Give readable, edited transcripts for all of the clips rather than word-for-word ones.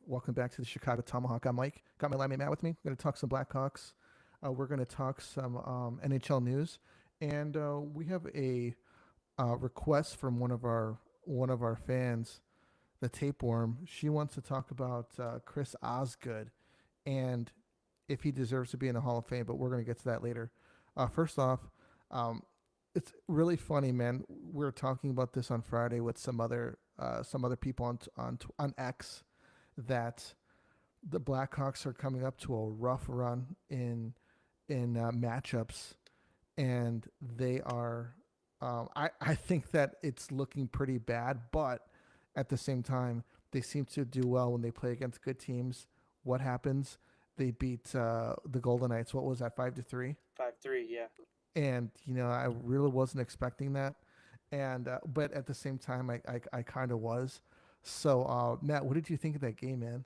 Welcome back to the Chicago Tomahawk. I'm Mike. Got my lineman Matt with me. We're going to talk some Blackhawks. We're going to talk some NHL news, and we have a request from one of our fans, the Tapeworm. She wants to talk about Chris Osgood and if he deserves to be in the Hall of Fame. But we're going to get to that later. First off, um, it's really funny, man. We were talking about this on Friday with some other people on X that the Blackhawks are coming up to a rough run in matchups, and they are. I think that it's looking pretty bad, but at the same time, they seem to do well when they play against good teams. What happens? They beat the Golden Knights. What was that? 5-3. 5-3, yeah. And I really wasn't expecting that. And but at the same time, I kind of was. So Matt, what did you think of that game, man?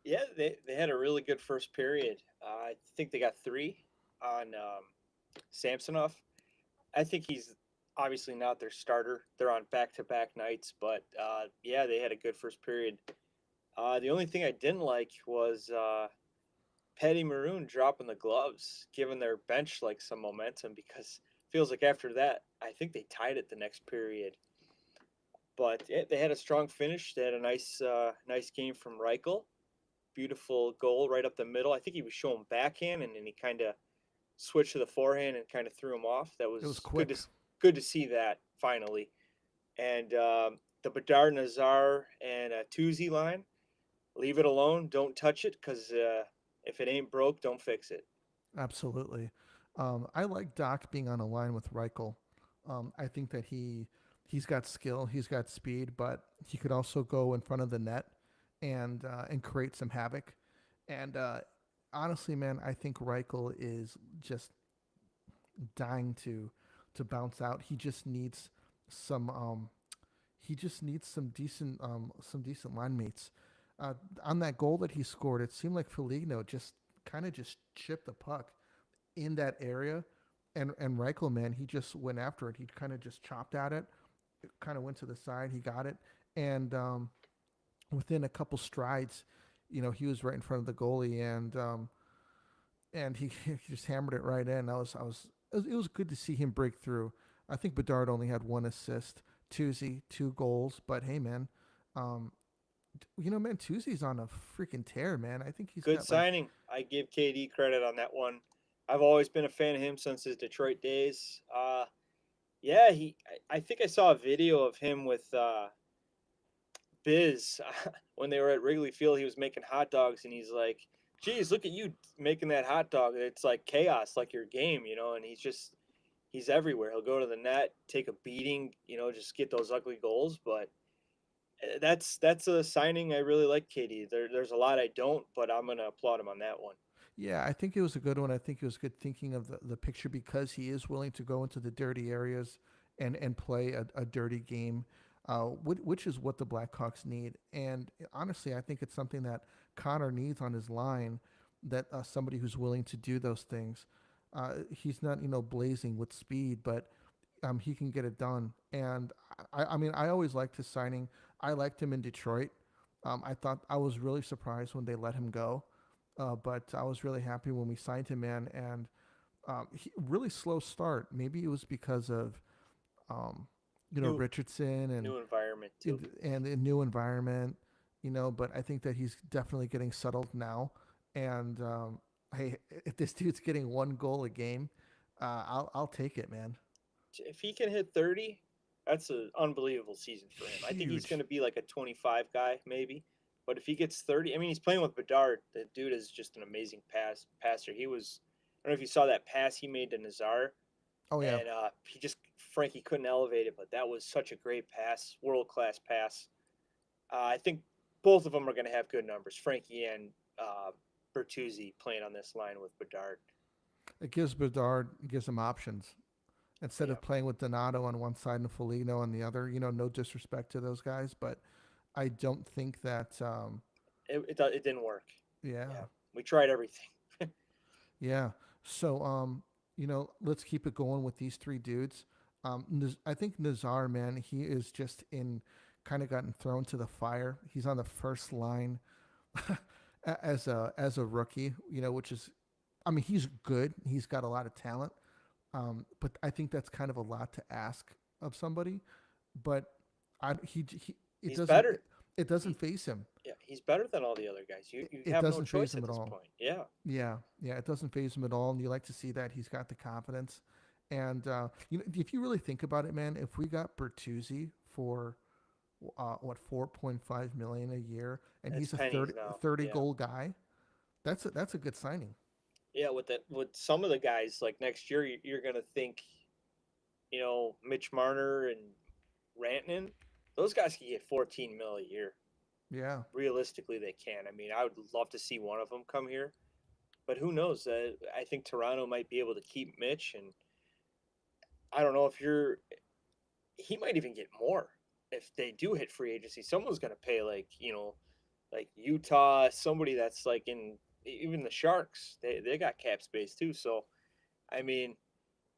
Yeah, they had a really good first period. I think they got three on Samsonov. I think he's obviously not their starter. They're on back to back nights, but yeah, they had a good first period. The only thing I didn't like was Petty Maroon dropping the gloves, giving their bench like some momentum because it feels like after that, I think they tied it the next period. But they had a strong finish. They had a nice game from Reichel. Beautiful goal right up the middle. I think he was showing backhand, and then he kind of switched to the forehand and kind of threw him off. That It was was quick. good to see that finally. And the Bedard Nazar and Tuzi line, leave it alone. Don't touch it because if it ain't broke, don't fix it. Absolutely. I like Doc being on a line with Reichel. I think that he's got skill, he's got speed, but he could also go in front of the net and create some havoc. And honestly, man, I think Reichel is just dying to bounce out. Some he just needs some decent line mates. Uh, on that goal that he scored, it seemed like Feligno just kind of just chipped the puck in that area, and Reichel, man, he just went after it. He kind of just chopped at it, kind of went to the side. He got it, and within a couple strides, he was right in front of the goalie, and he, he just hammered it right in. It was good to see him break through. I think Bedard only had one assist, Tuesday two goals, but hey, man, um, man, Tuesday's on a freaking tear, man. I think he's Good got like signing. I give KD credit on that one. I've always been a fan of him since his Detroit days. Yeah, I think I saw a video of him with Biz when they were at Wrigley Field. He was making hot dogs, and he's like, "Geez, look at you making that hot dog. It's like chaos, like your game, you know." And he's everywhere. He'll go to the net, take a beating, just get those ugly goals. But that's a signing I really like, Katie. There's a lot I don't, but I'm gonna applaud him on that one. Yeah, I think it was a good one. I think it was good thinking of the picture because he is willing to go into the dirty areas and play a dirty game, which is what the Blackhawks need. And honestly, I think it's something that Connor needs on his line, that somebody who's willing to do those things. He's not, blazing with speed, but he can get it done. And I mean, I always liked his signing. I liked him in Detroit. I thought I was really surprised when they let him go, but I was really happy when we signed him in. And really slow start. Maybe it was because of um, New Richardson and new environment too. and a new environment. But I think that he's definitely getting settled now. And hey, if this dude's getting one goal a game, I'll take it, man. If he can hit 30, that's an unbelievable season for him. I think he's going Huge. to be like a 25 guy maybe. But if he gets 30, I mean, he's playing with Bedard. The dude is just an amazing passer. He was, I don't know if you saw that pass he made to Nazar, Oh yeah. and Frankie couldn't elevate it, but that was such a great pass, world class pass. I think both of them are going to have good numbers, Frankie and Bertuzzi playing on this line with Bedard. It gives him options instead Yeah, of playing with Donato on one side and Foligno on the other. No disrespect to those guys, but I don't think that. it didn't work. Yeah, Yeah, we tried everything. yeah. So let's keep it going with these three dudes. I think Nazar, man, he is just in kind of gotten thrown to the fire. He's on the first line as a rookie, which is, I mean, he's good. He's got a lot of talent, but I think that's kind of a lot to ask of somebody. But he it He's doesn't better. it doesn't He, phase him. yeah, he's better than all the other guys. You It have no doesn't phase choice him at at this all. point. Yeah. Yeah, yeah, it doesn't phase him at all, and you like to see that he's got the confidence. And if you really think about it, man, if we got Bertuzzi for what 4.5 million a year, and It's he's a pennies 30 now. 30 Yeah. goal guy, that's a good signing. Yeah, with some of the guys like next year you're going to think, Mitch Marner and Rantanen, those guys can get 14 mil a year. Yeah, Realistically they can. I mean, I would love to see one of them come here, but who knows? I think Toronto might be able to keep Mitch, and I don't know if you're he might even get more if they do hit free agency. Someone's going to pay like Utah, somebody that's like in even the Sharks. They got cap space too. So I mean,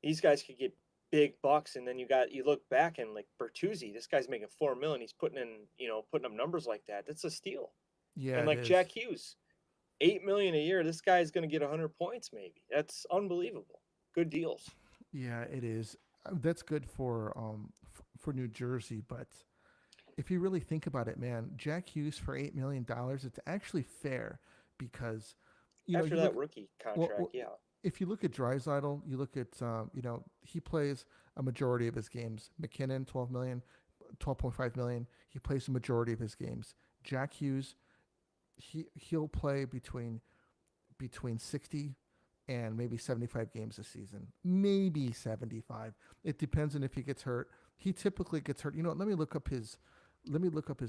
these guys could get big bucks, and then you look back and like Bertuzzi, this guy's making 4 million. He's putting up numbers like that. That's a steal. yeah, And it like is. Jack Hughes, 8 million a year. This guy's going to get 100 points maybe. That's unbelievable. Good deals. Yeah, it is. That's good for New Jersey, but if you really think about it, man, Jack Hughes for $8 million, it's actually fair because After you that look rookie well, contract, yeah. if you look at Drysdale, you look at he plays a majority of his games. McKinnon 12.5 million. He plays the majority of his games. Jack Hughes, he'll play between 60 and maybe 75 games a season, maybe 75. It depends on if he gets hurt. He typically gets hurt. Let me look up his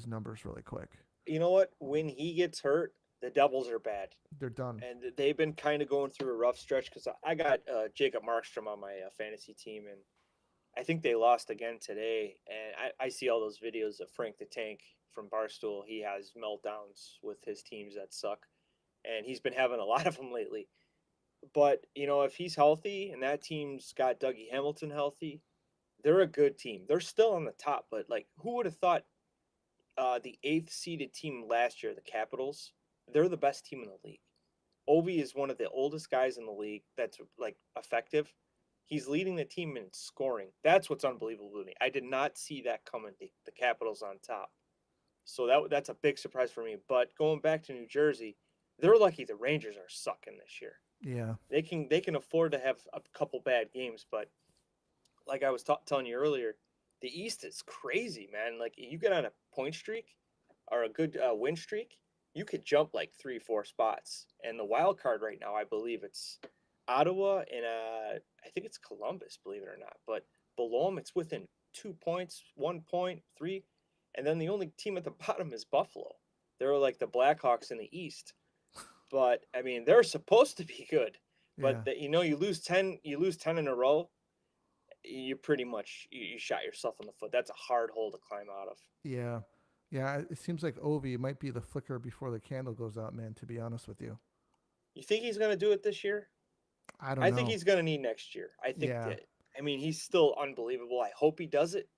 numbers really quick. You know what? When he gets hurt, the Devils are bad. They're done. And they've been kind of going through a rough stretch because I got Jacob Markstrom on my fantasy team, and I think they lost again today. And I see all those videos of Frank the Tank from Barstool. He has meltdowns with his teams that suck, and he's been having a lot of them lately. But if he's healthy and that team's got Dougie Hamilton healthy, they're a good team. They're still on the top, but like, who would have thought the eighth seeded team last year, the Capitals, they're the best team in the league. Ovi is one of the oldest guys in the league that's like effective. He's leading the team in scoring. That's what's unbelievable to me. I did not see that coming. The Capitals on top, so that's a big surprise for me. But going back to New Jersey, they're lucky the Rangers are sucking this year. Yeah. They can afford to have a couple bad games, but like I was telling you earlier, the East is crazy, man. Like you get on a point streak or a good win streak, you could jump like 3, 4 spots. And the wild card right now, I believe it's Ottawa and I think it's Columbus, believe it or not. But below them, it's within 2 points, 1 point, three, and then the only team at the bottom is Buffalo. They're like the Blackhawks in the East, but I mean they're supposed to be good. Yeah. But you lose 10 in a row, you pretty much you shot yourself in the foot. That's a hard hole to climb out of. Yeah. Yeah. It seems like Ovi might be the flicker before the candle goes out, man, to be honest with you. You think he's going to do it this year? I don't I think know. he's going to need next year. I think Yeah. that. I mean, he's still unbelievable. I hope he does it,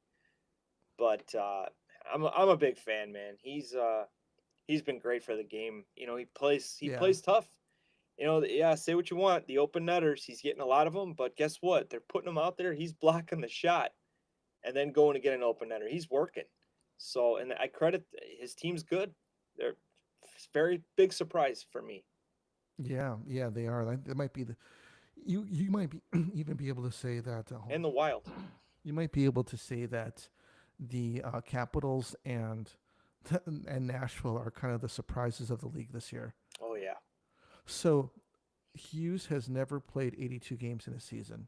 but I'm a big fan, man. He's been great for the game. He Yeah. plays tough. Yeah, say what you want. The open netters, he's getting a lot of them, but guess what? They're putting him out there. He's blocking the shot and then going to get an open netter. He's working. So, and I credit his team's good. They're very big surprise for me. Yeah. Yeah, they are. That might be the you might be even be able to say that And the Wild. you might be able to say that the Capitals and Nashville are kind of the surprises of the league this year. Oh yeah. So Hughes has never played 82 games in a season.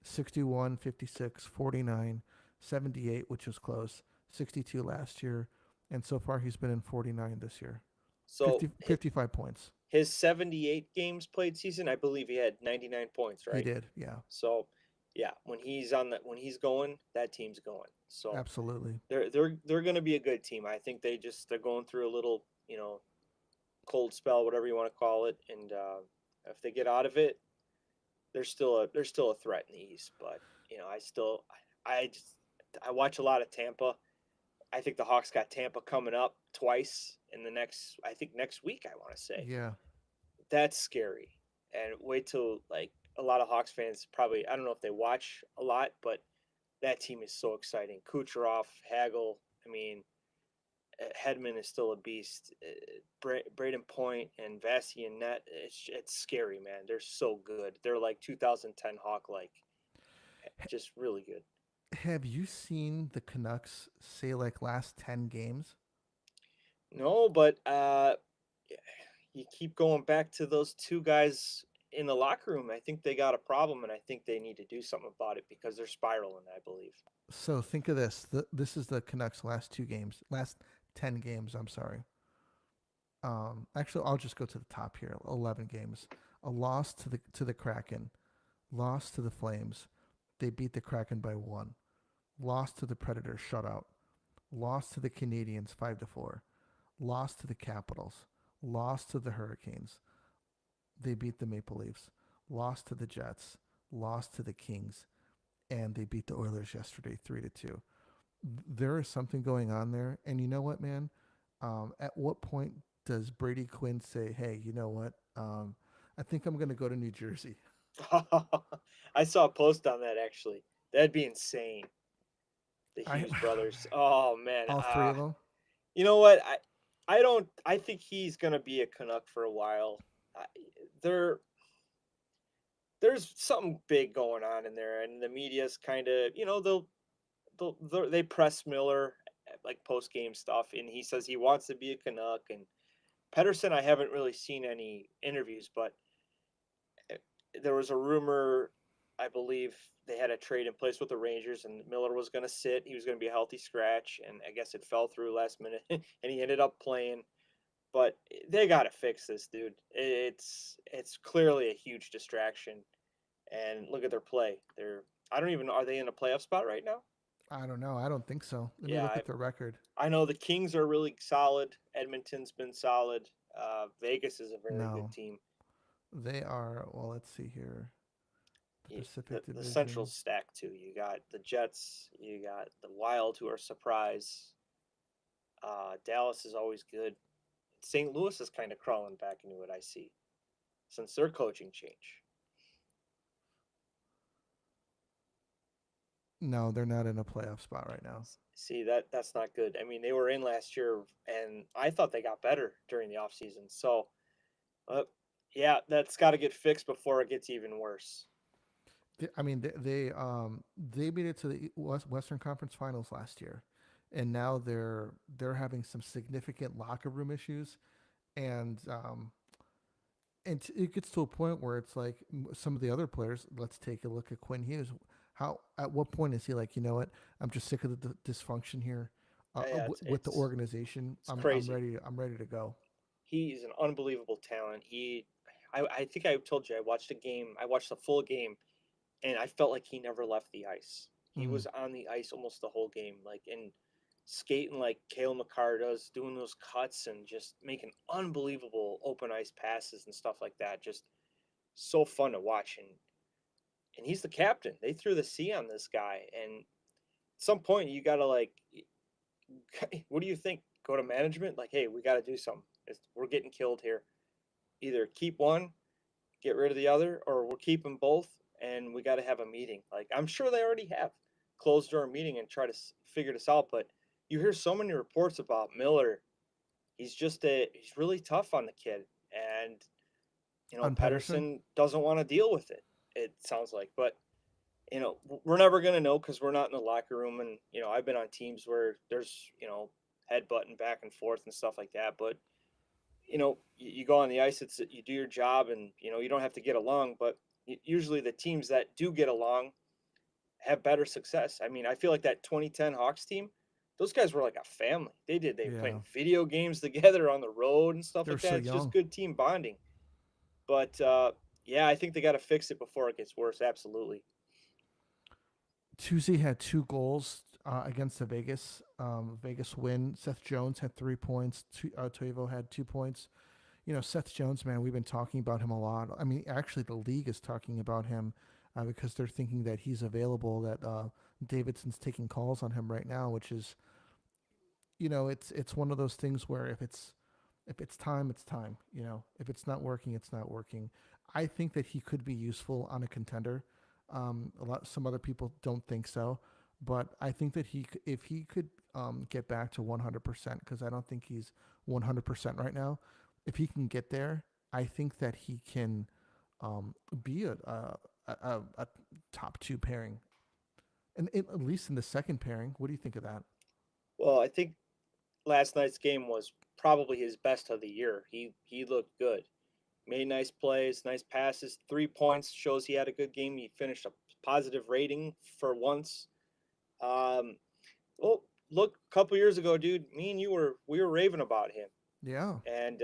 61, 56, 49, 78, which was close, 62 last year, and so far he's been in 49 this year. So 55 points. his 78 games played season, I believe he had 99 points, He right? did, yeah, So, yeah, when he's going, that team's going. So absolutely. they're going to be a good team. I think they're going through a little, cold spell, whatever you want to call it, and if they get out of it, they're still a threat in the East. But I watch a lot of Tampa. I think the Hawks got Tampa coming up twice in the next, I think next week, I want to say. Yeah. That's scary. And wait till like a lot of Hawks fans probably, I don't know if they watch a lot, but that team is so exciting. Kucherov, Hagel, I mean, Hedman is still a beast. Braden Point and Vasi and Net, it's scary, man. They're so good. They're like 2010 Hawk like, just really good. Have you seen the Canucks say like last 10 games? No, but you keep going back to those two guys in the locker room. I think they got a problem, and I think they need to do something about it because they're spiraling, I believe. So think of this. This is the Canucks last 2 games, last 10 games, I'm sorry. Actually, I'll just go to the top here. 11 games. A loss to the Kraken, loss to the Flames. They beat the Kraken by 1. Lost to the Predators shutout. Lost to the Canadians 5-4. Lost to the Capitals. Lost to the Hurricanes. They beat the Maple Leafs. Lost to the Jets. Lost to the Kings, and they beat the Oilers yesterday 3-2. There is something going on there, and you know what, man? At what point does Brady Quinn say, "Hey, you know what? I think I'm going to go to New Jersey." I saw a post on that actually. That'd be insane. The I Hughes brothers. Oh man. all three of them. You know what? I don't. I think he's gonna be a Canuck for a while. I, there, there's something big going on in there, and the media's kind of, they press Miller like post game stuff, and he says he wants to be a Canuck. And Pedersen, I haven't really seen any interviews, but eh, there was a rumor, I believe they had a trade in place with the Rangers, and Miller was going to sit. He was going to be a healthy scratch, and I guess it fell through last minute, and he ended up playing. But they got to fix this, dude. It's clearly a huge distraction. And look at their play. I don't even know, are they in a playoff spot right now? I don't know. I don't think so. Let me Yeah, look at the record. I know the Kings are really solid. Edmonton's been solid. Vegas is a very good No, team. they are. Well, let's see here. The Pacific The Central Division. stack too. You got the Jets. You got the Wild, who are surprise. Dallas is always good. St. Louis is kind of crawling back into what I see since their coaching change. No, they're not in a playoff spot right now. See, that's not good. I mean, they were in last year, and I thought they got better during the offseason. So, uh, yeah, that's got to get fixed before it gets even worse. I mean, they made it to the Western Conference Finals last year, and now they're having some significant locker room issues, and it gets to a point where it's like some of the other players. Let's take a look at Quinn Hughes. How at what point is he like, you know what? I'm just sick of the dysfunction here Yeah, with the organization. it's I'm crazy. ready. I'm ready to go. He's an unbelievable talent. I think I told you I watched a game. I watched the full game, and I felt like he never left the ice. He Mm. was on the ice almost the whole game, like and skating like Kale McCarr does, doing those cuts and just making unbelievable open ice passes and stuff like that. Just so fun to watch, and he's the captain. They threw the C on this guy, and at some point you got to like, what do you think? Go to management, like, hey, we got to do something. We're getting killed here. Either keep one, get rid of the other, or we'll keep them both, and we got to have a meeting. Like I'm sure they already have closed door meeting and try to figure this out. But you hear so many reports about Miller. He's really tough on the kid, and On Pedersen, Pedersen doesn't want to deal with it. It sounds like, but we're never gonna know because we're not in the locker room, and I've been on teams where there's headbutting back and forth and stuff like that, but you go on the ice, you do your job, and you don't have to get along, but usually the teams that do get along have better success. I mean, I feel like that 2010 Hawks team, those guys were like a family. They were yeah, playing video games together on the road and stuff they're like so that. It's just young. good team bonding. But yeah, I think they got to fix it before it gets worse. Absolutely. Tuesday had 2 goals against the Vegas win. Seth Jones had 3 points. Toivo had 2 points. Seth Jones, man, we've been talking about him a lot. I mean, actually, the league is talking about him because they're thinking that he's available. That Davidson's taking calls on him right now, which is it's one of those things where if it's time, it's time. If it's not working, it's not working. I think that he could be useful on a contender. Some other people don't think so, but I think that if he could get back to 100%, because I don't think he's 100% right now. If he can get there, I think that he can be a top two pairing, and at least in the second pairing. What do you think of that? Well, I think last night's game was probably his best of the year. He looked good. Made nice plays, nice passes, 3 points shows he had a good game. He finished a positive rating for once. Um, well, look, a couple years ago, dude, me and you we were raving about him, Yeah, and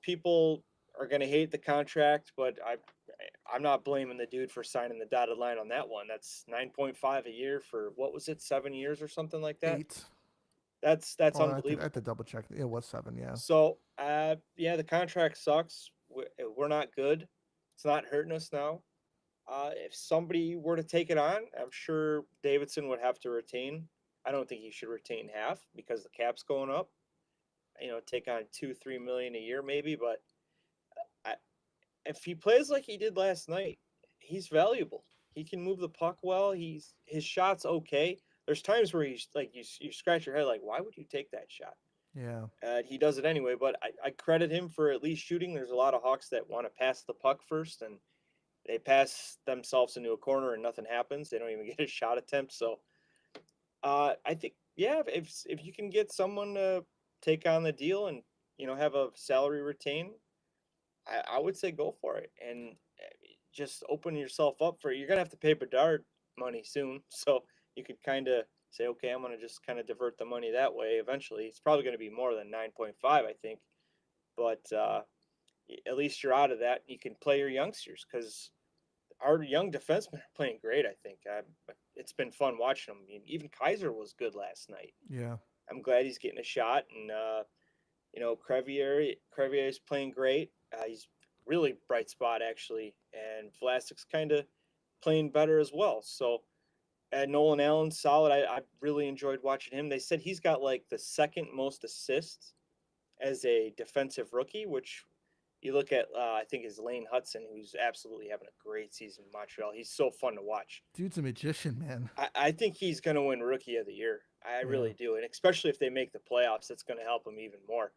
people are gonna hate the contract, but I'm not blaming the dude for signing the dotted line on that one. That's 9.5 a year for what was it, 7 years or something like that. 8. That's Oh, I had to unbelievable. double check. It was 7. Yeah. So, yeah, the contract sucks. We're not good. It's not hurting us now. If somebody were to take it on, I'm sure Davidson would have to retain. I don't think he should retain half because the cap's going up. Take on 2-3 million a year maybe, but I, if he plays like he did last night, he's valuable. He can move the puck well. His shot's okay. There's times where he's like you scratch your head like why would you take that shot? Yeah. He does it anyway, but I credit him for at least shooting. There's a lot of Hawks that want to pass the puck first, and they pass themselves into a corner and nothing happens. They don't even get a shot attempt. So I think, yeah, if you can get someone to take on the deal and have a salary retain, I would say go for it and just open yourself up for it. You're gonna have to pay Bedard money soon, so you could kind of say, okay, I'm gonna just kind of divert the money that way. Eventually, it's probably gonna be more than 9.5, I think, but at least you're out of that. You can play your youngsters because our young defensemen are playing great. I think it's been fun watching them. I mean, even Kaiser was good last night. Yeah. I'm glad he's getting a shot, and Crevier is playing great. He's really bright spot actually, and Vlasic's kind of playing better as well. So, and Nolan Allen's solid. I really enjoyed watching him. They said he's got like the second most assists as a defensive rookie, which you look at. I think is Lane Hudson, who's absolutely having a great season in Montreal. He's so fun to watch. Dude's a magician, man. I think he's going to win Rookie of the Year. I Yeah. really do, and especially if they make the playoffs, that's going to help him even more.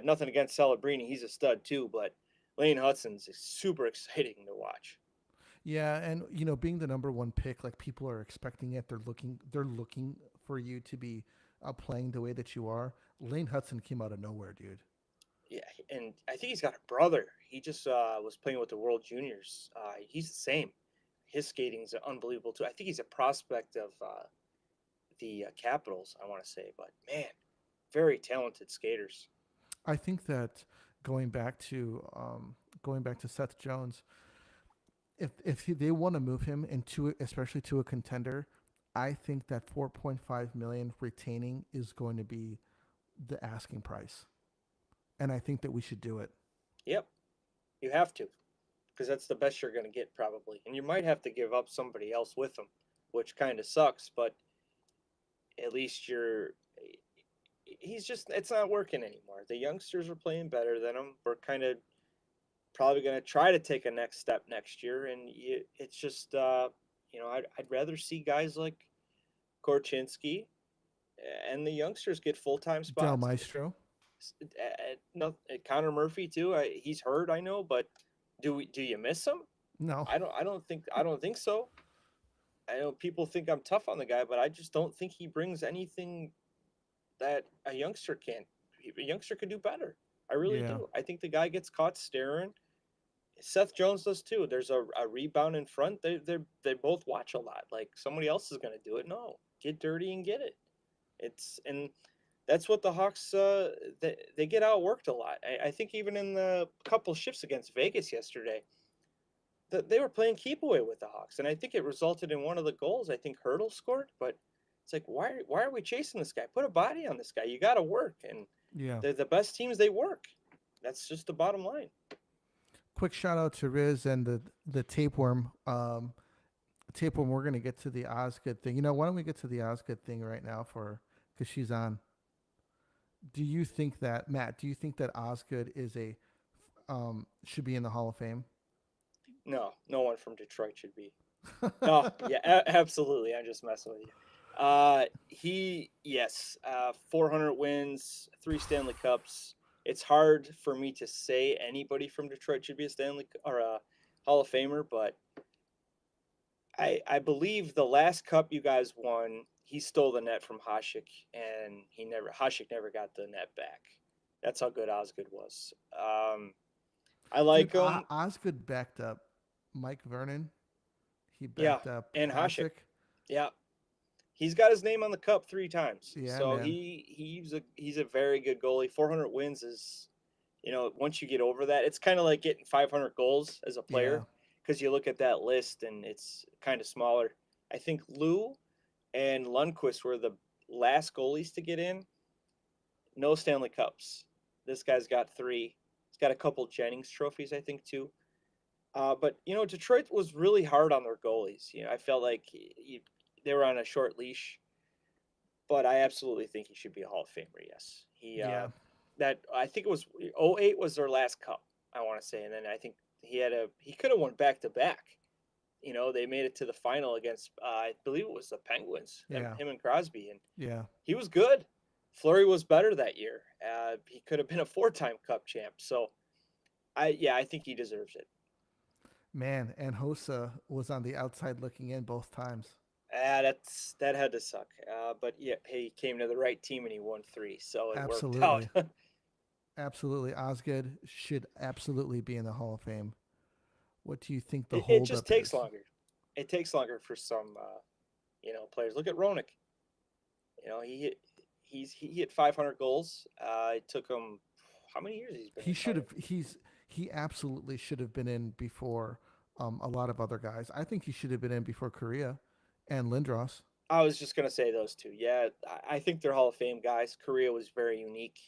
Nothing against Celebrini, he's a stud too, but Lane Hudson's super exciting to watch. Yeah, and being the number one pick, like people are expecting it. They're looking for you to be playing the way that you are. Lane Hudson came out of nowhere, dude. Yeah, and I think he's got a brother. He just was playing with the World Juniors. He's the same. His skating's unbelievable too. I think he's a prospect of the Capitals, I want to say, but man, very talented skaters. I think that going back to Seth Jones, if they want to move him into, especially to a contender, I think that 4.5 million retaining is going to be the asking price, and I think that we should do it. Yep, you have to, because that's the best you're going to get probably, and you might have to give up somebody else with them, which kind of sucks. But at least he's just it's not working anymore. The youngsters are playing better than him. We're kind of probably going to try to take a next step next year, and it's just I'd rather see guys like Korchinski and the youngsters get full time Del spots. Maestro. No, Connor Murphy too. He's hurt, I know, but do you miss him? No. I don't think so. I know people think I'm tough on the guy, but I just don't think he brings anything that a youngster can't. A youngster could do better. I really Yeah. do. I think the guy gets caught staring. Seth Jones does too. There's a rebound in front. They both watch a lot. Like somebody else is going to do it. No, get dirty and get it. And that's what the Hawks they get outworked a lot. I think even in the couple shifts against Vegas yesterday, that they were playing keep away with the Hawks, and I think it resulted in one of the goals. I think Hurdle scored, but it's like why are we chasing this guy? Put a body on this guy. You got to work, and Yeah. they're the best teams. They work. That's just the bottom line. Quick shout out to Riz and the tapeworm. Tapeworm. We're gonna get to the Osgood thing. Why don't we get to the Osgood thing right now for because she's on. Do you think that Matt? Do you think that Osgood is a should be in the Hall of Fame? No, no one from Detroit should be. No, yeah, absolutely. I'm just messing with you. Yes, 400 wins, 3 Stanley Cups. It's hard for me to say anybody from Detroit should be a Stanley or a Hall of Famer, but I believe the last cup you guys won, he stole the net from Hasek, and Hasek never got the net back. That's how good Osgood was. I Dude, like him. Osgood backed up Mike Vernon. He Yeah, backed up and Hasek. Hasek. Yeah, he's got his name on the cup 3 times. Yeah, So man. he's a very good goalie. 400 wins is, once you get over that, it's kind of like getting 500 goals as a Yeah, player because you look at that list and it's kind of smaller. I think Lou and Lundqvist were the last goalies to get in. No Stanley Cups. This guy's got 3. He's got a couple Jennings trophies, I think, too. But Detroit was really hard on their goalies. I felt like they were on a short leash. But I absolutely think he should be a Hall of Famer. Yes, yeah. that I think it was '08 was their last cup. I want to say, and then I think he could have won back to back. They made it to the final against I believe it was the Penguins. Yeah, Him and Crosby, and yeah. he was good. Fleury was better that year. He could have been a 4-time Cup champ. So I think he deserves it. Man, and Hossa was on the outside looking in both times. That had to suck. But yeah, he came to the right team and he won 3, so it worked out. Absolutely. Absolutely. Osgood should absolutely be in the Hall of Fame. What do you think the It just holdup takes is? longer. It takes longer for some players. Look at Roenick. He hit 500 goals. It took him how many years he's been He should retired? have he absolutely should have been in before a lot of other guys. I think he should have been in before Korea and Lindros. I was just gonna say those two. Yeah, I think they're Hall of Fame guys. Korea was very unique.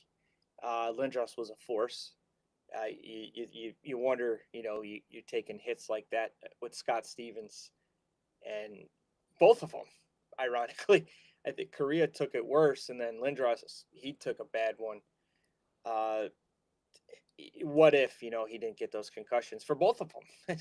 Lindros was a force. You wonder, you're taking hits like that with Scott Stevens, and both of them, ironically, I think Korea took it worse, and then Lindros he took a bad one. Uh, what if he didn't get those concussions for both of them?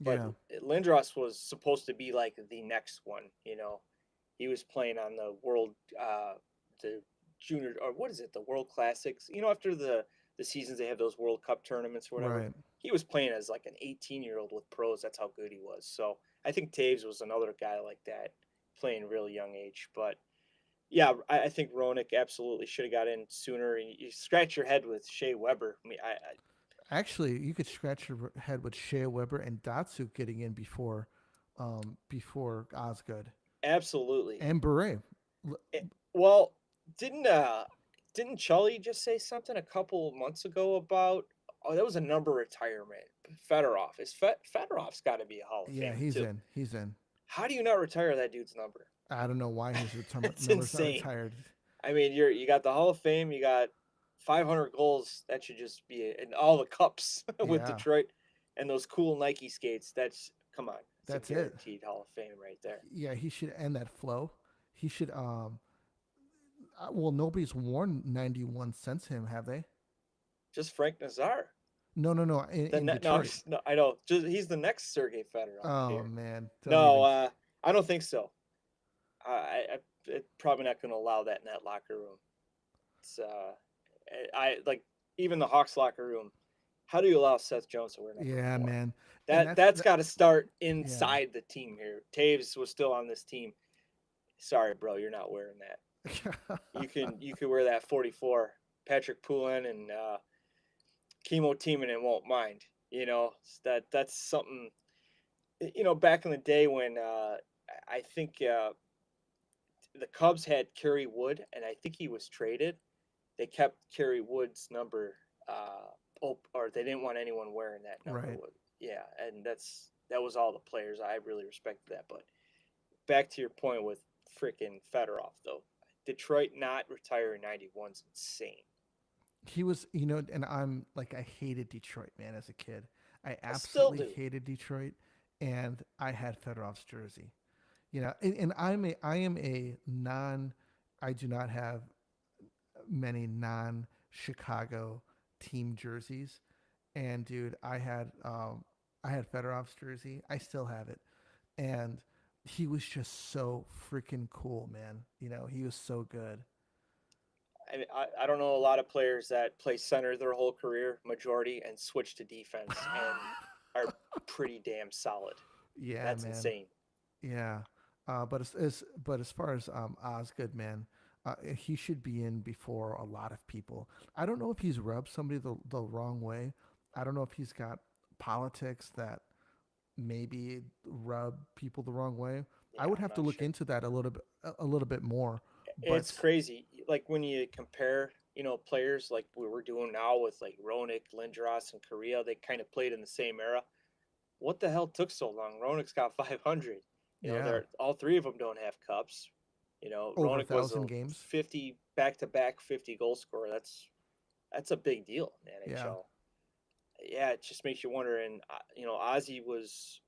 But Yeah. Lindros was supposed to be like the next one. He was playing on the junior or what is it, the World Classics. After the seasons they have those World Cup tournaments or whatever. Right. He was playing as like an 18-year-old with pros. That's how good he was. So I think Taves was another guy like that, playing real young age. But yeah, I think Roenick absolutely should have got in sooner. And you scratch your head with Shea Weber. I mean, Actually, you could scratch your head with Shea Weber and Datsu getting in before Osgood absolutely. and Beret. Eh, Well, didn't Chully just say something a couple of months ago about that was a number retirement? Fedorov Fedorov's got to be a Hall of Yeah, Famer he's too. in. He's in. How do you not retire that dude's number? I don't know why his That's number's not insane. retired. I mean, you got the Hall of Fame, you got 500 goals. That should just be in all the cups with Yeah, Detroit, and those cool Nike skates. That's come on, it's a that's it. guaranteed Hall of Fame right there. Yeah, he should end that flow. He should. Well, nobody's worn 91 since him, have they? Just Frank Nazar. No, no, no. In No, Detroit. no, I know. Just he's the next Sergei Fedorov Oh here. man, don't No, even. I don't think so. It's probably not going to allow that in that locker room. It's I like even the Hawks locker room. How do you allow Seth Jones to wear number Yeah, 4? man. And That's got to start yeah. inside the team here. Taves was still on this team. Sorry, bro, you're not wearing that. You can wear that 44. Patrick Poulin and Chemo Timonen won't mind. That's something. Back in the day when I think the Cubs had Kerry Wood, and I think he was traded. They kept Kerry Wood's number, or they didn't want anyone wearing that number. Right. Yeah, and that was all the players. I really respected that. But back to your point with freaking Fedorov, though, Detroit not retiring 91 is insane. He was, and I'm like, I hated Detroit, man, as a kid. I I still absolutely do. hated Detroit, and I had Fedorov's jersey. And I am a non I do not have many non-Chicago team jerseys, and dude, I had Fedorov's jersey. I still have it, and he was just so freaking cool, man. You know, he was so good. I don't know a lot of players that play center their whole career, majority, and switch to defense and are pretty damn solid. Yeah, That's man. insane. Yeah, but as far as Osgood, man, he should be in before a lot of people. I don't know if he's rubbed somebody the wrong way. I don't know if he's got politics that maybe rub people the wrong way. I Yeah, would I'm have to not look sure. into that a little bit more. It's But crazy. Like when you compare, players like we were doing now with like Roenick, Lindros, and Korea, they kind of played in the same era. What the hell took so long? Roenick's got 500. yeah, They're all three of them don't have cups. over a Roenick was thousand a games. 50 back-to-back 50 goal scorer. That's a big deal in the Yeah, NHL. Yeah, it just makes you wonder. And Ozzy was,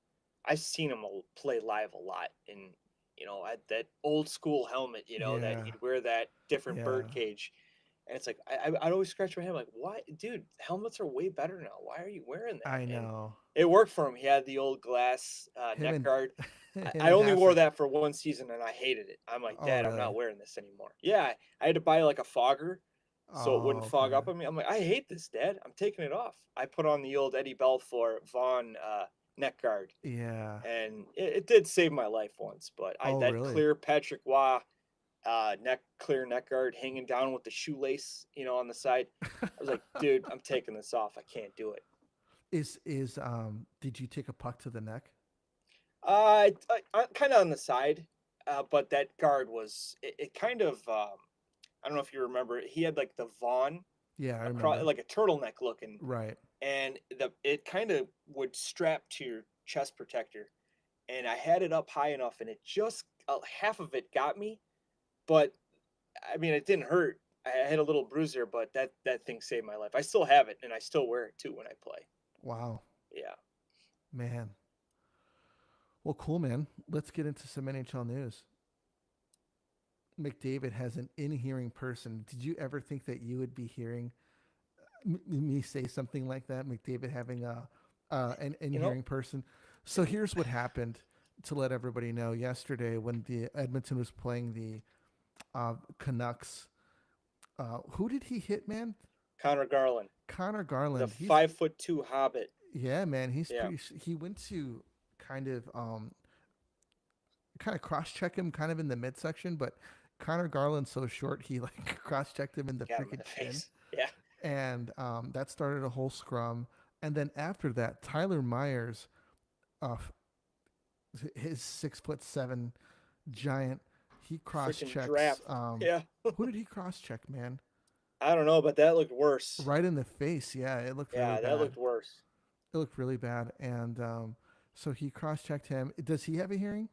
I've seen him play live a lot, and at that old school helmet, that yeah, he'd wear that different yeah. bird cage, and it's like I'd always scratch my head like, why, dude? Helmets are way better now. Why are you wearing I that? And know it worked for him. He had the old glass him neck and guard. him I and only wore Hasek. that for one season and I hated it. I'm like, Oh, Dad, I'm really? not wearing this anymore. Yeah, I had to buy like a fogger so it wouldn't Oh, fog okay. up on me. I'm like, I hate this, Dad. I'm taking it off. I put on the old Eddie Belfour Vaughn neck guard, Yeah. and it did save my life once. But I Oh, that really? clear Patrick Waugh clear neck guard hanging down with the shoelace, on the side. I was like, dude, I'm taking this off. I can't do it. Is did you take a puck to the neck? I kind of on the side, but that guard was it kind of. I don't know if you remember. He had like the Vaughn Yeah, I across, remember. like a turtleneck looking, Right. and it kind of would strap to your chest protector. And I had it up high enough, and it just half of it got me, but I mean it didn't hurt. I had a little bruise there, but that thing saved my life. I still have it, and I still wear it too when I play. Wow. Yeah. Man. Well, cool, man. Let's get into some NHL news. McDavid has an in-hearing person. Did you ever think that you would be hearing me say something like that? McDavid having an You know, in-hearing person. So here's what happened to let everybody know. Yesterday, when the Edmonton was playing the Canucks, who did he hit, man? Connor Garland, Connor the Garland. He's 5'2" hobbit. Yeah, man. He's Yeah. pretty. He went to kind of kind of cross check him, kind of in the midsection, but Connor Garland's so short, he like cross checked him in the Got him in freaking the chin, face. Yeah. and that started a whole scrum. And then after that, Tyler Myers, uh, his 6'7" giant, he cross Freaking checks. draft. Yeah. Who did he cross check, man? I don't know, but that looked worse. Right in the face. Yeah, it looked really Yeah, that bad. looked worse. It looked really bad, and so he cross checked him. Does he have a hearing?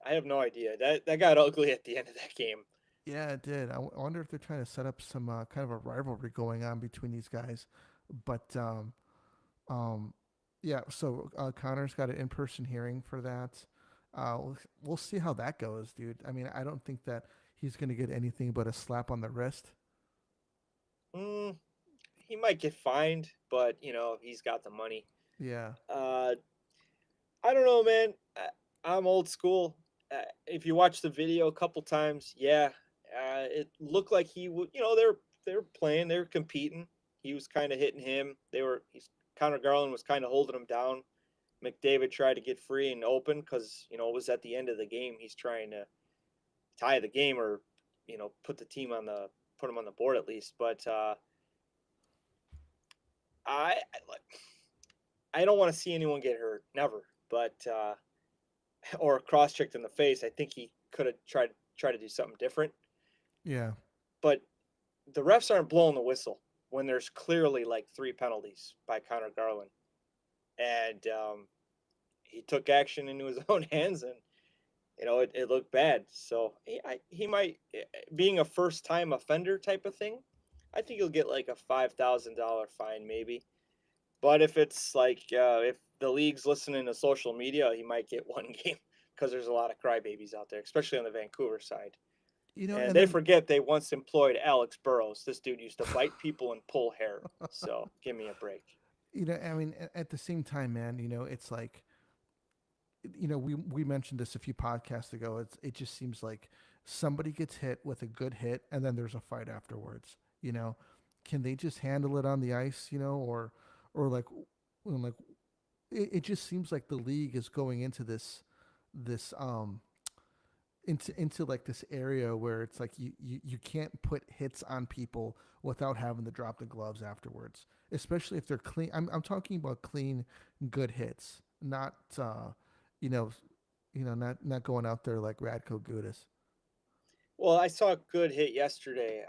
I have no idea. That got ugly at the end of that game. Yeah, it did. I wonder if they're trying to set up some kind of a rivalry going on between these guys. But um, yeah. So Connor's got an in-person hearing for that. We'll see how that goes, dude. I mean, I don't think that he's gonna get anything but a slap on the wrist. Mm, he might get fined, but he's got the money. Yeah, Uh, I don't know, man. I'm old school. If you watch the video a couple times, yeah, it looked like he would. They're playing, they're competing. He was kind of hitting him. Connor Garland was kind of holding him down. McDavid tried to get free and open because it was at the end of the game. He's trying to tie the game or put him on the board at least. But I don't want to see anyone get hurt, never. But or cross checked in the face. I think he could have tried to do something different. yeah, But the refs aren't blowing the whistle when there's clearly like three penalties by Connor Garland, and he took action into his own hands, and it looked bad. So he might, being a first time offender type of thing. I think he'll get like a $5,000 fine maybe. But if it's like if the league's listening to social media, he might get one game because there's a lot of crybabies out there, especially on the Vancouver side. And And they then forget they once employed Alex Burrows. This dude used to bite people and pull hair. So give me a break. I mean, at the same time, man, it's like, we mentioned this a few podcasts ago. It just seems like somebody gets hit with a good hit, and then there's a fight afterwards. You know, can they just handle it on the ice? Or like it just seems like the league is going into this into like this area where it's like you can't put hits on people without having to drop the gloves afterwards, especially if they're clean. I'm talking about clean, good hits, not you know not going out there like Radko Gudas. Well, I saw a good hit yesterday.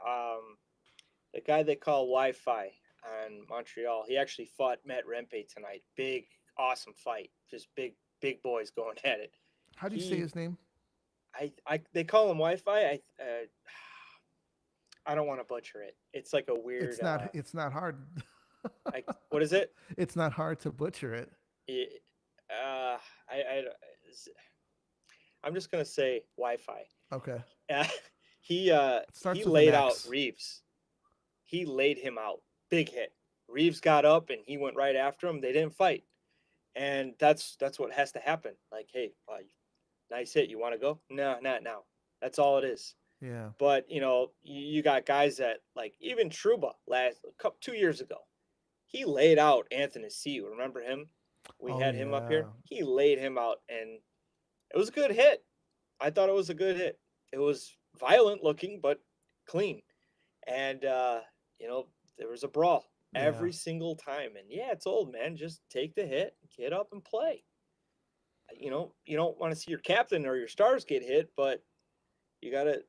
The guy they call Wi-Fi on Montreal, he actually fought Matt Rempe tonight. Big, awesome fight. Just big boys going at it. How do you say He, his name? they call him Wi-Fi. I don't want to butcher it. It's like a weird, It's not hard. like what is it? It's not hard to butcher it. It I I'm just gonna say Wi-Fi. Okay. Uh, It he starts with an laid out X. Reeves. He laid him out. Big hit. Reeves got up and he went right after him. They didn't fight, and that's what has to happen. Like, hey, nice hit. You want to go? No, not now. That's all it is. Yeah. But you got guys that like even Truba last 2 years ago. He laid out Anthony C. Remember him? We Oh had him up yeah. here. He laid him out, and it was a good hit. I thought it was a good hit. It was violent looking, but clean. And there was a brawl Yeah. every single time. And yeah, it's old, man. Just take the hit, get up and play. You don't want to see your captain or your stars get hit, but you gotta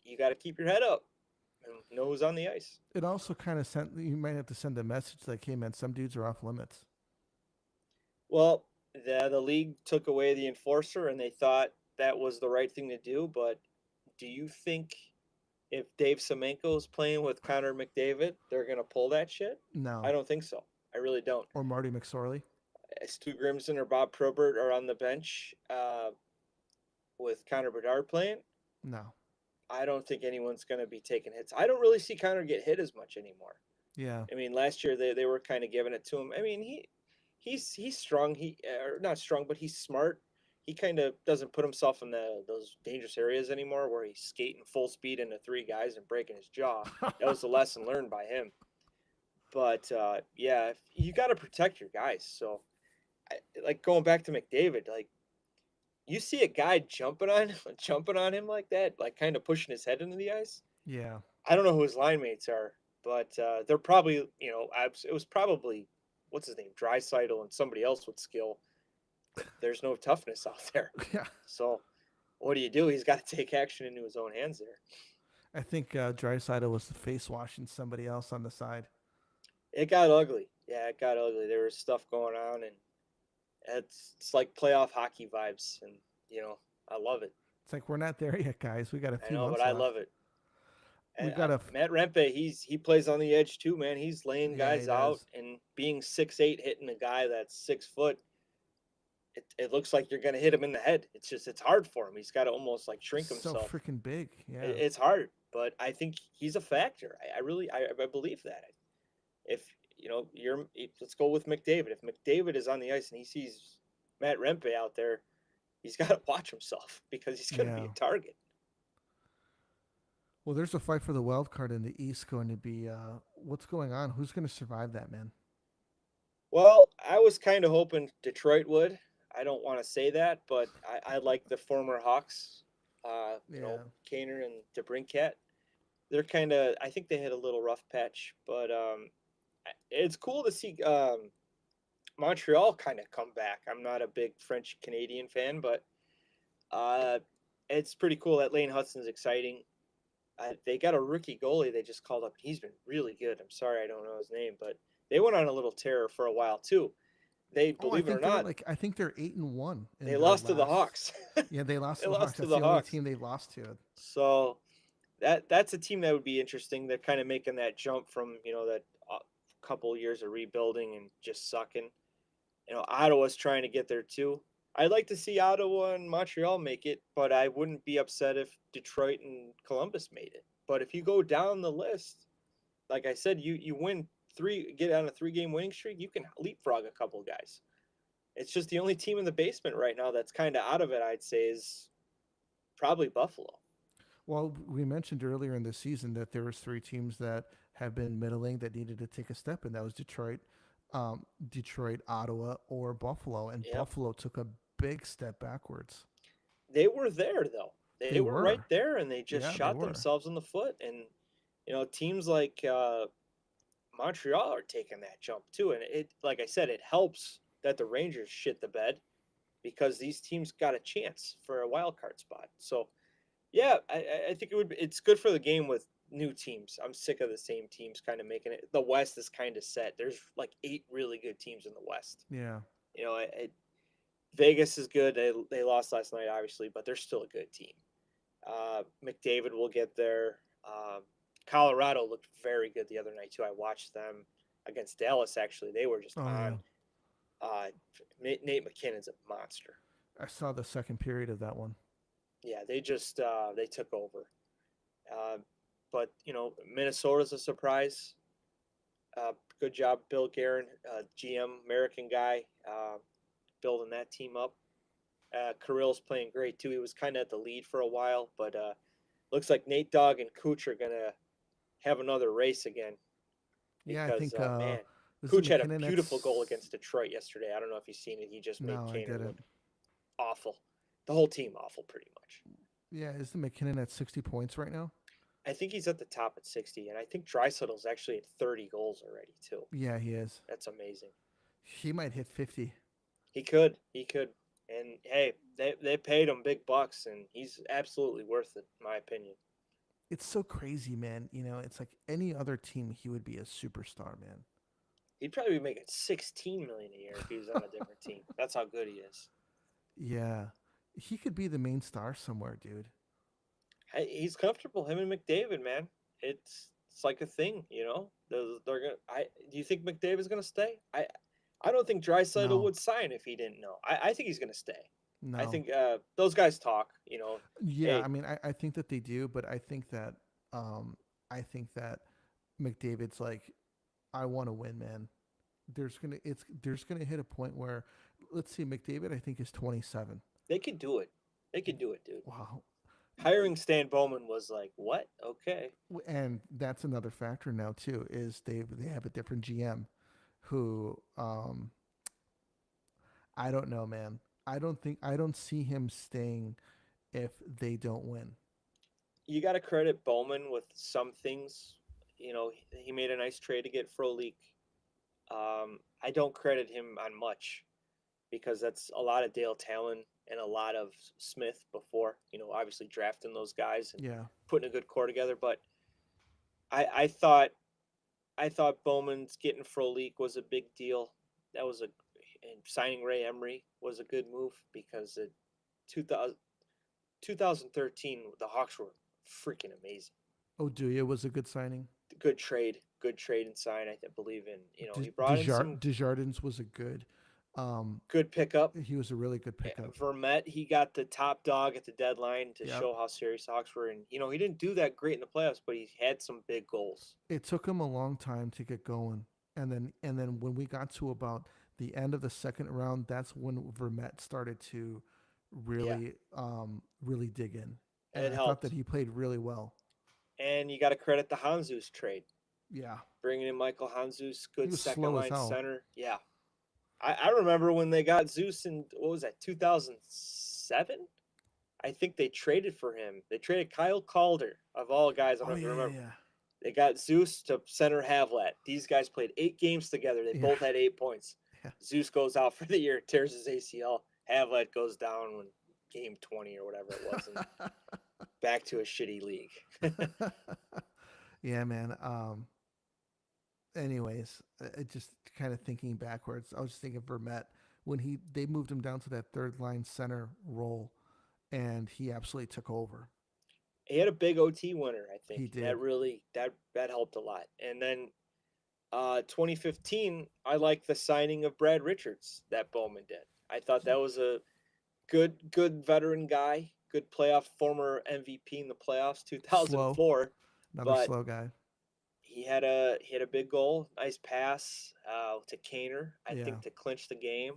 you gotta keep your head up and nose on the ice. It also kind of sent you might have to send a message like, hey man, some dudes are off limits. Well, the league took away the enforcer, and they thought that was the right thing to do. But do you think if Dave Semenko is playing with Connor McDavid, they're gonna pull that shit? I No. don't think so. I really don't. Or Marty McSorley. Stu Grimson or Bob Probert are on the bench with Connor Bedard playing. No. I don't think anyone's going to be taking hits. I don't really see Connor get hit as much anymore. Yeah. I mean, last year they were kind of giving it to him. I mean, he's strong. He or not strong, but he's smart. He kind of doesn't put himself in those dangerous areas anymore where he's skating full speed into three guys and breaking his jaw. That was the lesson learned by him. But yeah, you got to protect your guys. So, like going back to McDavid, like you see a guy jumping on him like that, like kind of pushing his head into the ice. Yeah. I don't know who his line mates are, but they're probably, it was probably what's his name, Drysidle and somebody else with skill. There's no toughness out there. Yeah. So what do you do? He's got to take action into his own hands there. I think Drysaitel was face washing somebody else on the side. It got ugly. Yeah, it got ugly. There was stuff going on, and it's like playoff hockey vibes, and I love it. It's like we're not there yet, guys. We got a I few know, but months I left. love it. We And got a Matt Rempe, he plays on the edge too, man. He's laying yeah, he guys out does. and being 6'8", hitting a guy that's 6 foot. It looks like you're gonna hit him in the head. It's hard for him. He's got to almost like shrink So himself. freaking big. Yeah. It's hard, but I think he's a factor. I really I believe that. If let's go with McDavid. If McDavid is on the ice and he sees Matt Rempe out there, he's got to watch himself because he's going to be Yeah. a target. Well, there's a fight for the wild card in the East going to be. What's going on? Who's going to survive that, man? Well, I was kind of hoping Detroit would. I don't want to say that, but I like the former Hawks, Yeah. Kaner and DeBrincat. They're kind of, I think they had a little rough patch, but it's cool to see Montreal kind of come back. I'm not a big French Canadian fan, but uh, it's pretty cool that Lane Hudson's exciting. They got a rookie goalie they just called up. He's been really good. I'm sorry I don't know his name, but they went on a little tear for a while too. They, Oh, I believe it or think they're not, like I think they're 8-1 in they their lost to the last. Hawks. Yeah, they lost They to the Hawks. lost to That's the the only Hawks. team they lost to. So that's a team that would be interesting. They're kind of making that jump from that couple years of rebuilding and just sucking. Ottawa's trying to get there too. I'd like to see Ottawa and Montreal make it, but I wouldn't be upset if Detroit and Columbus made it. But if you go down the list, like I said, you win three, get on a 3 game winning streak, you can leapfrog a couple guys. It's just the only team in the basement right now that's kind of out of it. I'd say is probably Buffalo. Well, we mentioned earlier in the season that there was three teams that have been middling that needed to take a step, and that was Detroit, Ottawa, or Buffalo, and Yep, Buffalo took a big step backwards. they were there though. They They were right were, there, and they just yeah, they shot were. themselves in the foot. And teams like Montreal are taking that jump too. And it, like I said, it helps that the Rangers shit the bed because these teams got a chance for a wild card spot. So yeah, I think it's good for the game with new teams. I'm sick of the same teams kind of making it. The West is kind of set. There's like 8 really good teams in the West. Yeah, Vegas is good. They lost last night, obviously, but they're still a good team. McDavid will get there. Colorado looked very good the other night too. I watched them against Dallas. Actually, they were just oh yeah. on. Uh, Nate McKinnon's a monster. I saw the second period of that one. Yeah, they just they took over. Uh, but Minnesota's a surprise. Good job, Bill Guerin, GM, American guy, building that team up. Kirill's playing great too. He was kind of at the lead for a while, but looks like Nate Dogg and Cooch are gonna have another race again Yeah, I because think man, was it Cooch had a McKinnon beautiful goal that's against Detroit yesterday. I don't know if you've seen it. He just made no, I Kaner look didn't. awful. The whole team awful, pretty much. Yeah, is the McKinnon at 60 points right now? I think he's at the top at 60, and I think Drysaddle's actually at 30 goals already too. Yeah, he is. That's amazing. He might hit 50. He could, and hey, they paid him big bucks, and he's absolutely worth it, in my opinion. It's so crazy, man. It's like any other team, he would be a superstar, man. He'd probably be making 16 million a year if he was on a different team. That's how good he is. Yeah, he could be the main star somewhere, dude. Hey, he's comfortable. Him and McDavid, man, it's like a thing, They're gonna. Do you think McDavid's gonna stay? I don't think Draisaitl No, would sign if he didn't know. I think he's gonna stay. I no. think those guys talk. Yeah, I Hey, mean, I think that they do, but um, I think that McDavid's like, I want to win, man. There's gonna hit a point where, let's see, McDavid I think is 27. they could do it. They could do it, dude. Wow, Hiring Stan Bowman was like, what? Okay. and that's another factor now too is they have a different GM who I don't know, man. I don't see him staying if they don't win. You got to credit Bowman with some things. He made a nice trade to get Frolik. I don't credit him on much because that's a lot of Dale Talon and a lot of Smith before. Obviously drafting those guys and Yeah. putting a good core together. But I thought Bowman's getting Frolik was a big deal. That was and signing Ray Emery was a good move because it 2000, 2013 the Hawks were freaking amazing. Oduya was a good signing. Good trade and sign. I believe in. He brought in some Desjardins was a good. good pickup. He was a really good pickup. Vermette, he got the top dog at the deadline to Yep. show how serious the Hawks were. And, he didn't do that great in the playoffs, but he had some big goals. It took him a long time to get going, and then when we got to about the end of the second round, that's when Vermette started to Yeah, really dig in, and and it I thought that helped. he played really well. And you got to credit the Hanzus trade. Yeah, Bringing in Michael Hanzus, he good was second slow as line hell. center. Yeah. I remember when they got Zeus in, what was that, 2007? I think they traded for him. They traded Kyle Calder, of all guys. I don't Oh know if you yeah, yeah, remember. yeah. They got Zeus to center Havlat. These guys played 8 games together. They Yeah, both had 8 points. yeah. Zeus goes out for the year, tears his ACL. Havlat goes down when game 20 or whatever it was, and back to a shitty league. Yeah, man. Anyways, just kind of thinking backwards, I was just thinking Vermette when they moved him down to that third line center role, and he absolutely took over. He had a big OT winner, I think. He That did. really that helped a lot. And then 2015, I like the signing of Brad Richards that Bowman did. I thought that was a good veteran guy, good playoff former MVP in the playoffs Slow, 2004, another but slow guy. he had a big goal, nice pass to Kaner, I Yeah, think to clinch the game.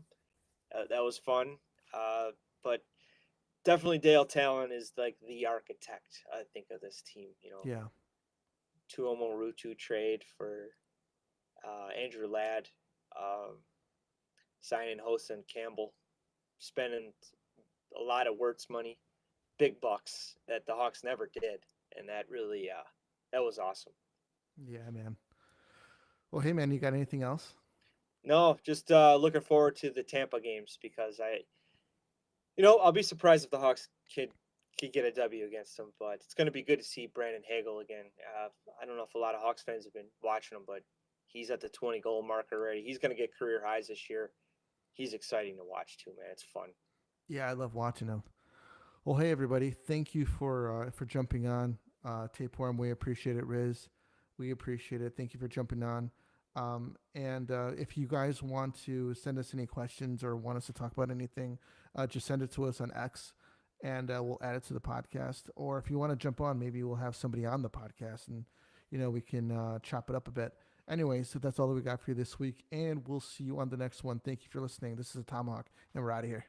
That was fun. But definitely Dale Talon is like the architect, I think, of this team. yeah, Tuomo Rutu trade for Andrew Ladd, um, signing Hosen Campbell, spending a lot of Wirtz money, big bucks that the Hawks never did, and that really that was awesome. yeah, man. Well, hey, man, you got anything else? No, just looking forward to the Tampa games because I'll be surprised if the Hawks could get a W against them, but it's going to be good to see Brandon Hagel again. I don't know if a lot of Hawks fans have been watching him, but he's at the 20 goal mark already. He's going to get career highs this year. He's exciting to watch too, man. It's fun. Yeah, I love watching them. Well, hey, everybody, thank you for jumping on. Tapeworm, we appreciate it. Riz, we appreciate it. Thank you for jumping on. And if you guys want to send us any questions or want us to talk about anything, just send it to us on X, and we'll add it to the podcast. Or if you want to jump on, maybe we'll have somebody on the podcast, and we can chop it up a bit. Anyway, so that's all that we got for you this week, and we'll see you on the next one. Thank you for listening. This is a Tomahawk, and we're out of here.